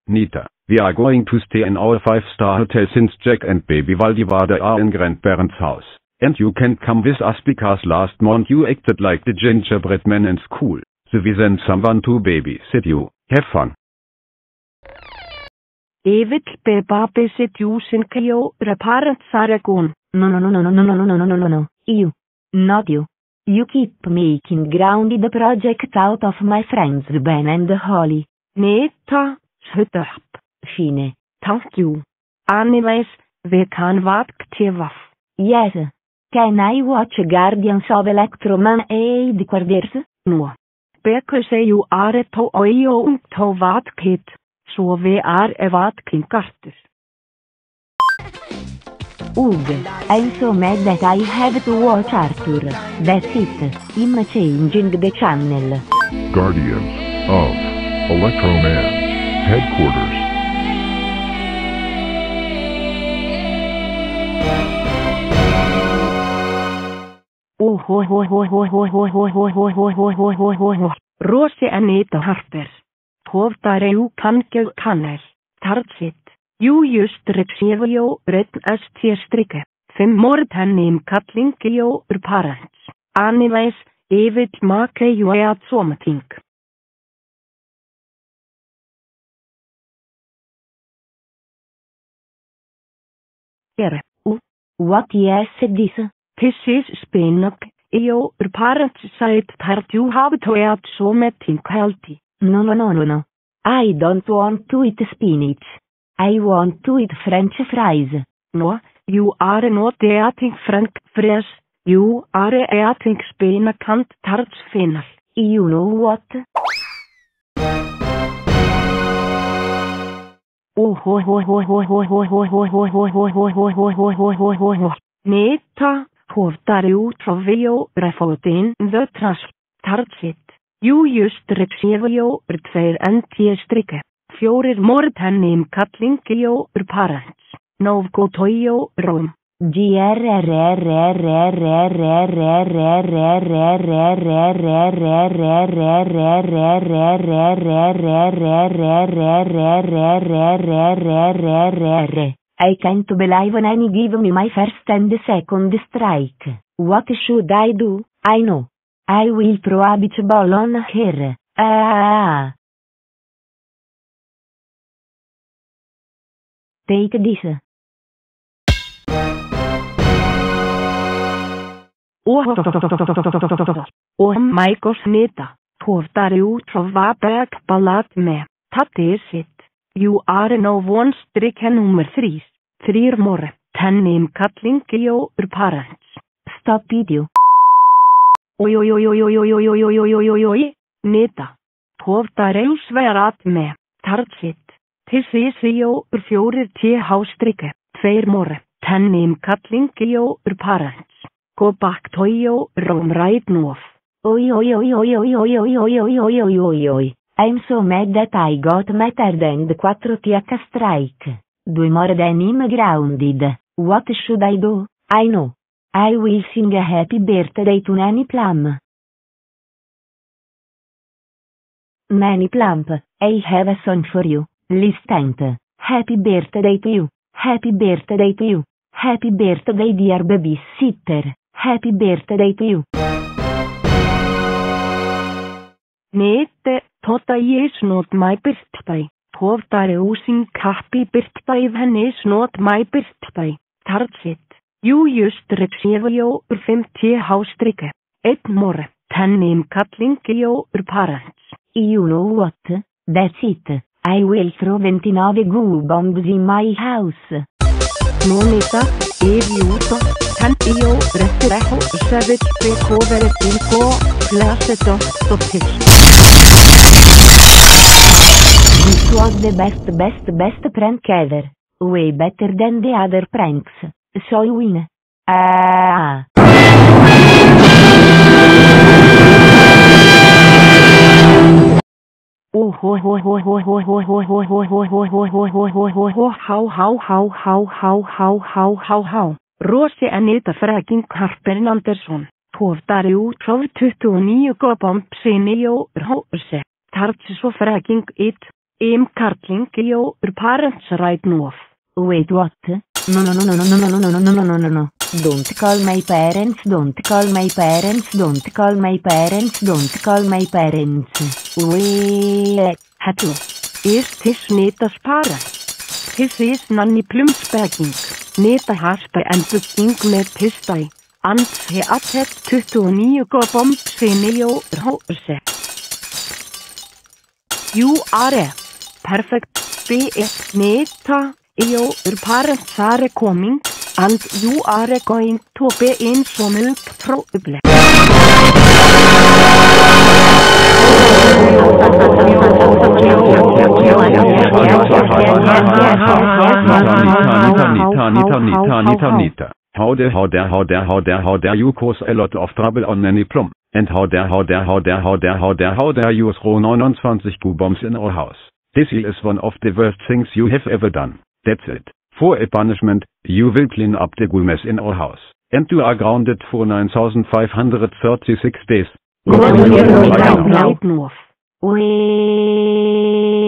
Nita, we are going to stay in our 5-star hotel since Jack and baby Valdivada are in grandparents' house. And you can't come with us because last month you acted like the gingerbread man in school. So we send someone to babysit you. Have fun. David babysit you since your parents are gone. No. You. Not you. You keep making grounded project out of my friends Ben and Holly. Nita, shut up. Fine. Thank you. Anyways, we can watch TV. Yes. Can I watch Guardians of Electroman Headquarters? No. Because you are to oyo to watch it. So we are watching cartoons. Ugh, I'm so mad that I have to watch Arthur. That's it. I'm changing the channel. Guardians of Electroman Headquarters. Rosie Anita Harper. Hovdare you kanel. Tartsit. You just receive your written ST-strike. 5 more name kalling your parents. Anyways, David make you at something. Here. What is this? This is spinach. Your parents said that you have to eat something healthy. No. I don't want to eat spinach. I want to eat French fries. No, you are not eating French fries. You are eating spinach and tarts fennel. You know what? Nita, hovdar you trovio refotin the trash. Tartsit. You just receive your 2 NT-strike. 4 more name kalling your parents. Novgo toyo rom. I can't believe when I give me my first and second strike. What should I do? I know. I will throw a beach ball on her. Take this. Oh my gosh, Nita. Hovdar you trova back ballat me. That is it. You are no one strike number 3. 3 more. 10 name kalling your parents. Stop video. Oi. Nita. Hovdar you swear at me. Tartsit. This is your 4 TH-strike. 2 more. 10 name kalling your parents. Go back to your room right now. Oi. I'm so mad that I got better than the 4 TH strike. 2 more than I'm grounded. What should I do? I know. I will sing a happy birthday to Nanny Plum. Nanny Plump, I have a song for you. Listen. Happy birthday to you. Happy birthday to you. Happy birthday dear babysitter. Happy birthday to you. Nete, tota is not my birthday. Hovdare using happy birthday when is not my birthday. Tartsit. You just receive your 5 TH-strike. 8 more. 10 name kalling your parents. You know what? That's it. I will throw 29 goo bombs in my house. Moneta, Eviuto, Tantio, Resterejo, Savage, Pecover, Tinko, Glaceto, Stopich. This was the best prank ever. Way better than the other pranks. So you win. How. Rosie Anita Fracking Harper Andersson. Hovdar you 29 go bombs in your house. Tarts so fracking it. Kartling your parents right now. Wait, what? No. Don't call my parents, don't call my parents, don't call my parents, don't call my parents. Wait. Hello. Is this Neta's para? This is Nanny Plumspegging. Neta haspa and booking med tistai. Ants he attet 29 bomb senio hose. You are perfect. B.S. Neta, your parents are coming, and you are going to be in some milk problem. Nita. How dare you cause a lot of trouble on Nanny Plum? And how dare you throw 29 bombs in our house? This is one of the worst things you have ever done. That's it. For a punishment, you will clean up the goo mess in our house. And you are grounded for 9,536 days. Wait.